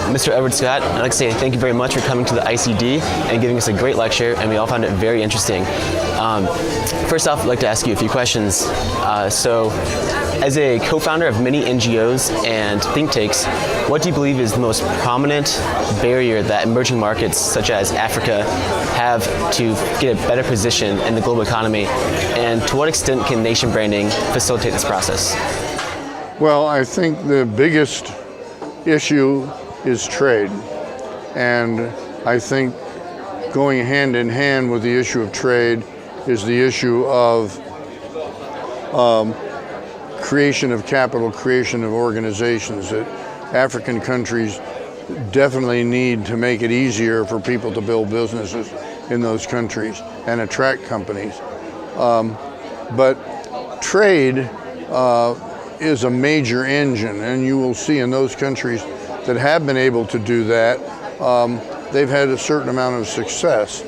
Mr. Edward Scott, I'd like to say thank you very much for coming to the ICD and giving us a great lecture, and we all found it very interesting. First off, I'd like to ask you a few questions. So, as a co-founder of many NGOs and think tanks, what do you believe is the most prominent barrier that emerging markets such as Africa have to get a better position in the global economy, and to what extent can nation branding facilitate this process? Well, I think the biggest issue is trade, and I think going hand in hand with the issue of trade is the issue of creation of capital, creation of organizations that African countries definitely need to make it easier for people to build businesses in those countries and attract companies. But trade is a major engine, and you will see in those countries that have been able to do that, they've had a certain amount of success.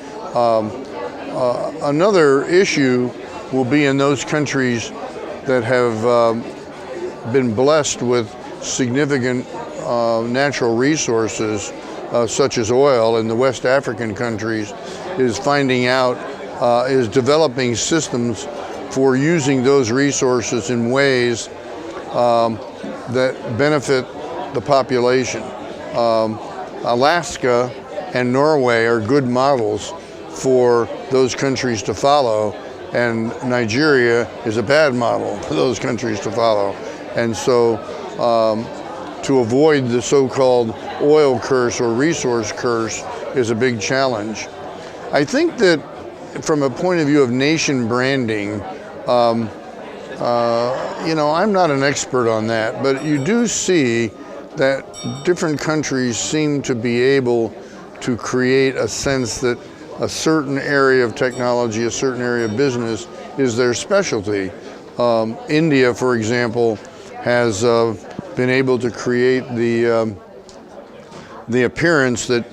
Another issue will be in those countries that have been blessed with significant natural resources, such as oil in the West African countries, is developing systems for using those resources in ways that benefit the population. Alaska and Norway are good models for those countries to follow, and Nigeria is a bad model for those countries to follow. And so to avoid the so-called oil curse or resource curse is a big challenge. I think that from a point of view of nation branding, I'm not an expert on that, but you do see that different countries seem to be able to create a sense that a certain area of technology, a certain area of business is their specialty. India, for example, has been able to create the appearance that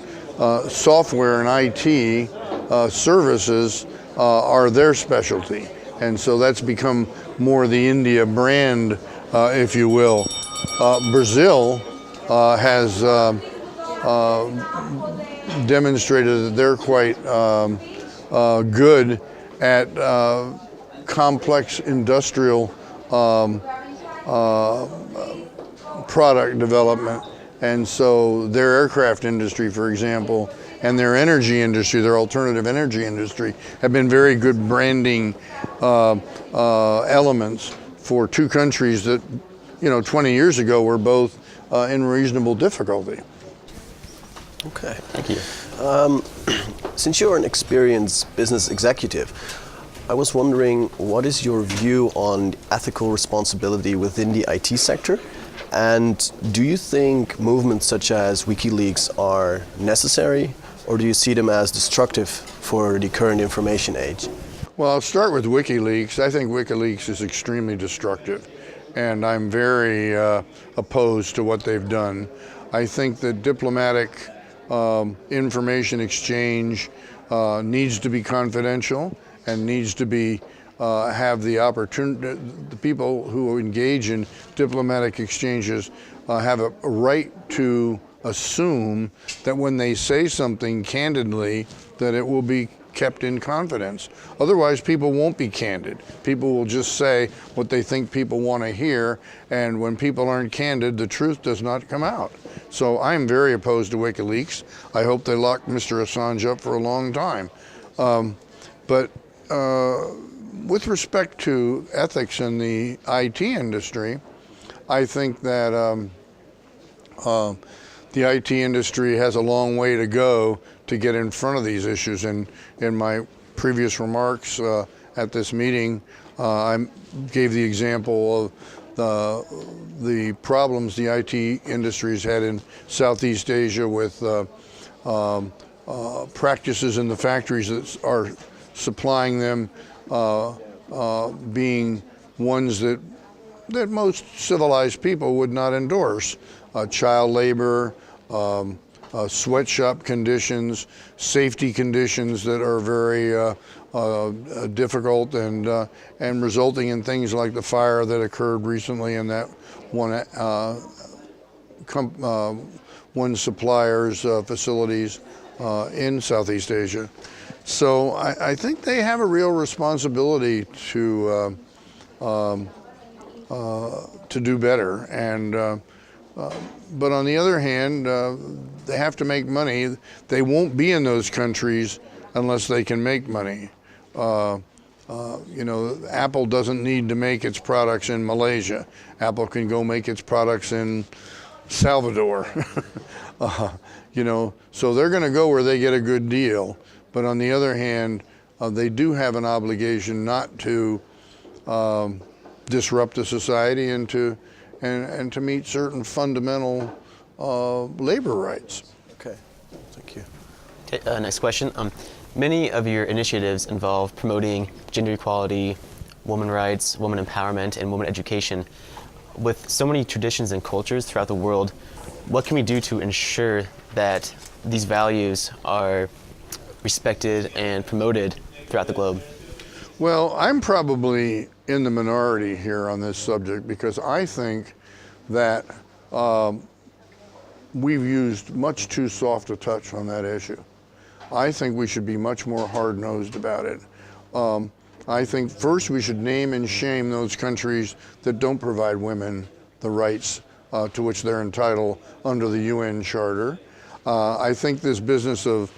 software and IT services are their specialty. And so that's become more the India brand, if you will. Brazil has demonstrated that they're quite good at complex industrial product development. And so their aircraft industry, for example, and their energy industry, their alternative energy industry, have been very good branding elements for two countries that, 20 years ago were both in reasonable difficulty. Okay. Thank you. Since you're an experienced business executive, I was wondering, what is your view on ethical responsibility within the IT sector? And do you think movements such as WikiLeaks are necessary, or do you see them as destructive for the current information age? Well, I'll start with WikiLeaks. I think WikiLeaks is extremely destructive, and I'm very opposed to what they've done. I think that diplomatic information exchange needs to be confidential and needs to be have the opportunity. The people who engage in diplomatic exchanges have a right to assume that when they say something candidly, that it will be kept in confidence. Otherwise, people won't be candid. People will just say what they think people want to hear, and when people aren't candid, the truth does not come out. So I'm very opposed to WikiLeaks. I hope they lock Mr. Assange up for a long time. But with respect to ethics in the IT industry, I think that the IT industry has a long way to go to get in front of these issues. And in my previous remarks at this meeting, I gave the example of the problems the IT industry has had in Southeast Asia with practices in the factories that are supplying them being ones that most civilized people would not endorse. Child labor, sweatshop conditions, safety conditions that are very difficult and resulting in things like the fire that occurred recently in that one one's suppliers' facilities in Southeast Asia. So I think they have a real responsibility to do better. And but on the other hand, they have to make money. They won't be in those countries unless they can make money. You know, Apple doesn't need to make its products in Malaysia. Apple can go make its products in Salvador. You know, so they're going to go where they get a good deal. But on the other hand, they do have an obligation not to disrupt the society and to meet certain fundamental labor rights. Okay, thank you. Okay, next question. Many of your initiatives involve promoting gender equality, women rights, women empowerment, and women education. With so many traditions and cultures throughout the world, what can we do to ensure that these values are respected and promoted throughout the globe? Well, I'm probably in the minority here on this subject because I think that we've used much too soft a touch on that issue. I think we should be much more hard-nosed about it. I think first we should name and shame those countries that don't provide women the rights to which they're entitled under the UN Charter. I think this business of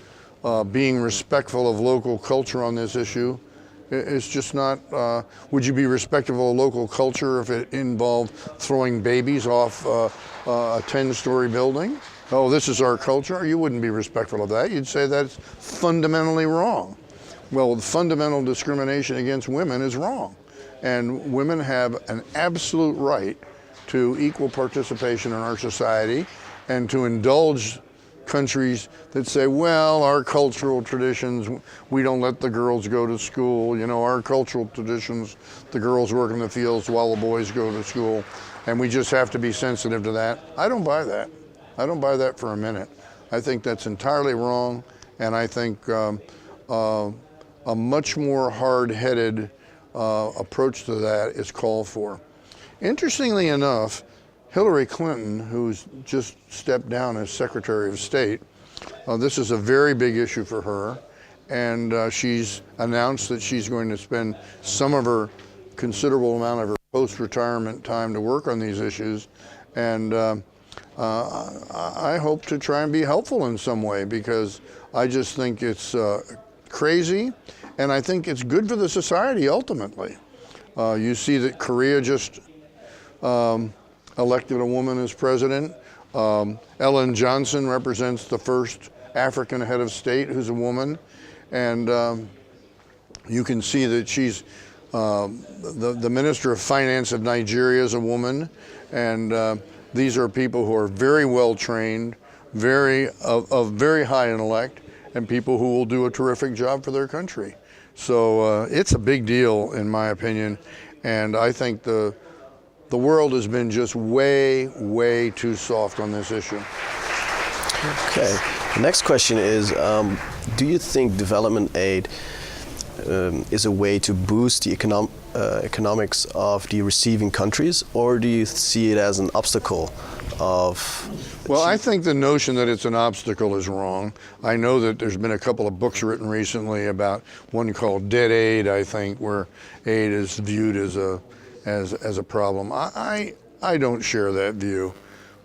being respectful of local culture on this issue is just not, would you be respectful of local culture if it involved throwing babies off a 10-story building? Oh, this is our culture? You wouldn't be respectful of that. You'd say that's fundamentally wrong. Well, fundamental discrimination against women is wrong. And women have an absolute right to equal participation in our society and to indulge countries that say, well, our cultural traditions, we don't let the girls go to school. You know, our cultural traditions, the girls work in the fields while the boys go to school, and we just have to be sensitive to that. I don't buy that. I don't buy that for a minute. I think that's entirely wrong, and I think a much more hard-headed approach to that is called for. Interestingly enough, Hillary Clinton, who's just stepped down as Secretary of State, this is a very big issue for her, and she's announced that she's going to spend some of her considerable amount of her post-retirement time to work on these issues, and I hope to try and be helpful in some way, because I just think it's crazy, and I think it's good for the society ultimately. You see that Korea just elected a woman as president. Ellen Johnson represents the first African head of state who's a woman, and you can see that she's the Minister of Finance of Nigeria is a woman, and these are people who are very well trained, of very high intellect, and people who will do a terrific job for their country. So it's a big deal in my opinion, and I think the world has been just way, way too soft on this issue. Okay. The next question is, do you think development aid is a way to boost the economics of the receiving countries, or do you see it as an obstacle of... Well, I think the notion that it's an obstacle is wrong. I know that there's been a couple of books written recently about one called Dead Aid, I think, where aid is viewed as a problem. I don't share that view,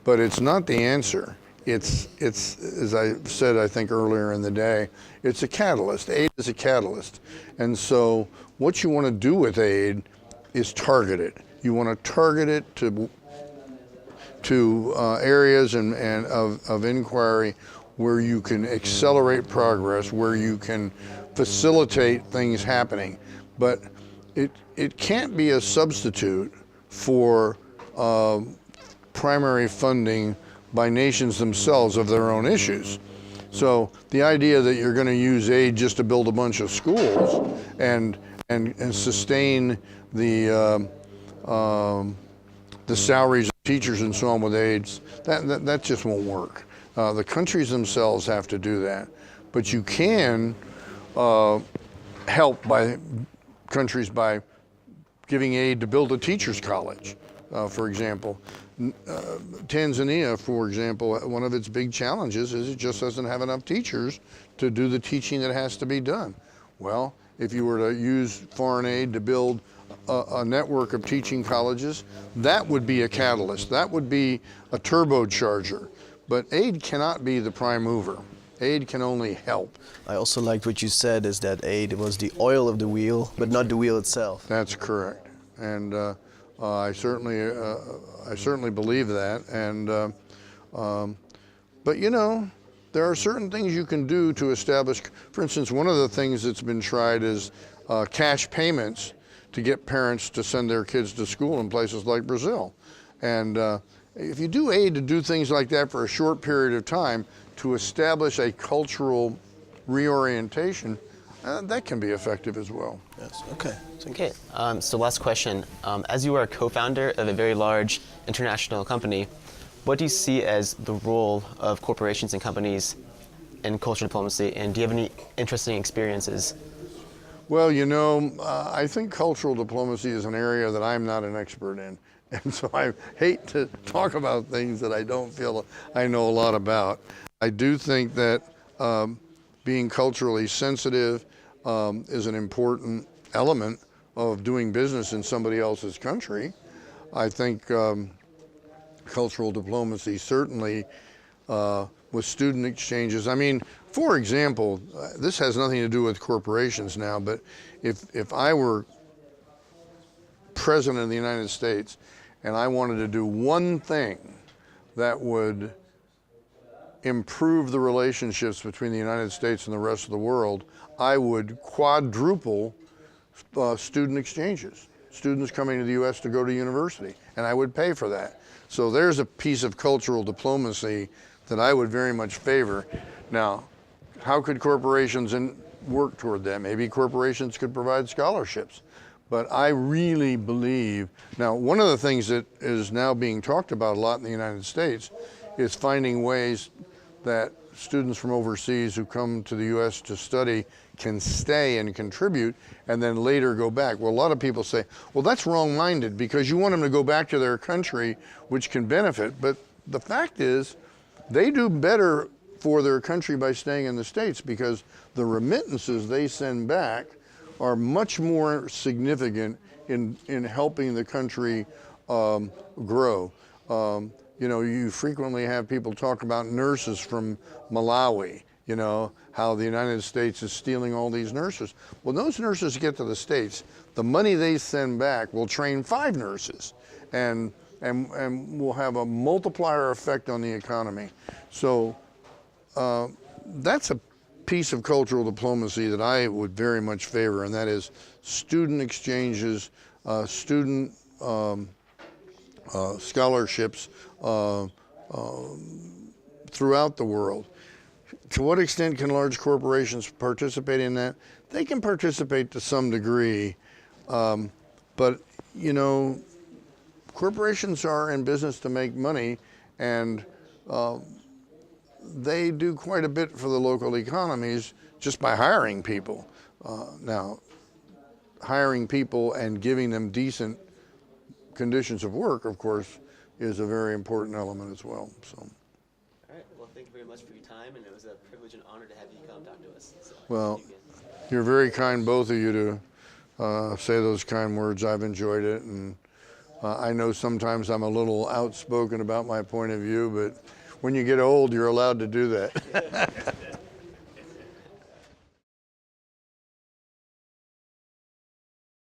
but it's not the answer. It's as I said, I think earlier in the day, it's a catalyst. Aid is a catalyst. And so what you want to do with aid is target it. You want to target it to areas and of inquiry where you can accelerate progress, where you can facilitate things happening. But it can't be a substitute for primary funding by nations themselves of their own issues. So the idea that you're going to use aid just to build a bunch of schools and sustain the salaries of teachers and so on with aids, that just won't work. The countries themselves have to do that. But you can help countries by giving aid to build a teachers college, for example. Tanzania, for example, one of its big challenges is it just doesn't have enough teachers to do the teaching that has to be done. Well, if you were to use foreign aid to build a network of teaching colleges, that would be a catalyst. That would be a turbocharger. But aid cannot be the prime mover. Aid can only help. I also liked what you said, is that aid was the oil of the wheel, but not the wheel itself. That's correct. And I certainly believe that. And but you know, there are certain things you can do to establish. For instance, one of the things that's been tried is cash payments to get parents to send their kids to school in places like Brazil. And if you do aid to do things like that for a short period of time to establish a cultural reorientation, that can be effective as well. Yes. Okay. Okay. So last question. As you are a co-founder of a very large international company, what do you see as the role of corporations and companies in cultural diplomacy, and do you have any interesting experiences? Well, you know, I think cultural diplomacy is an area that I'm not an expert in. And so I hate to talk about things that I don't feel I know a lot about. I do think that being culturally sensitive is an important element of doing business in somebody else's country. I think cultural diplomacy certainly with student exchanges. I mean, for example, this has nothing to do with corporations now, but if I were president of the United States and I wanted to do one thing that would improve the relationships between the United States and the rest of the world, I would quadruple student exchanges, students coming to the U.S. to go to university, and I would pay for that. So there's a piece of cultural diplomacy that I would very much favor. Now, how could corporations work toward that? Maybe corporations could provide scholarships. But I really believe, now one of the things that is now being talked about a lot in the United States is finding ways that students from overseas who come to the U.S. to study can stay and contribute and then later go back. Well, a lot of people say, well, that's wrong-minded because you want them to go back to their country, which can benefit. But the fact is, they do better for their country by staying in the States because the remittances they send back are much more significant in helping the country grow. You know, you frequently have people talk about nurses from Malawi, you know, how the United States is stealing all these nurses. Well, those nurses get to the States, the money they send back will train 5 nurses and will have a multiplier effect on the economy. So that's a piece of cultural diplomacy that I would very much favor, and that is student exchanges, student scholarships throughout the world. To what extent can large corporations participate in that? They can participate to some degree, but you know, corporations are in business to make money, and they do quite a bit for the local economies just by hiring people. Now, hiring people and giving them decent conditions of work, of course, is a very important element as well. So. All right. Well, thank you very much for your time, and it was a privilege and honor to have you come talk to us. So, well, you're very kind, both of you, to say those kind words. I've enjoyed it, and I know sometimes I'm a little outspoken about my point of view, but when you get old, you're allowed to do that.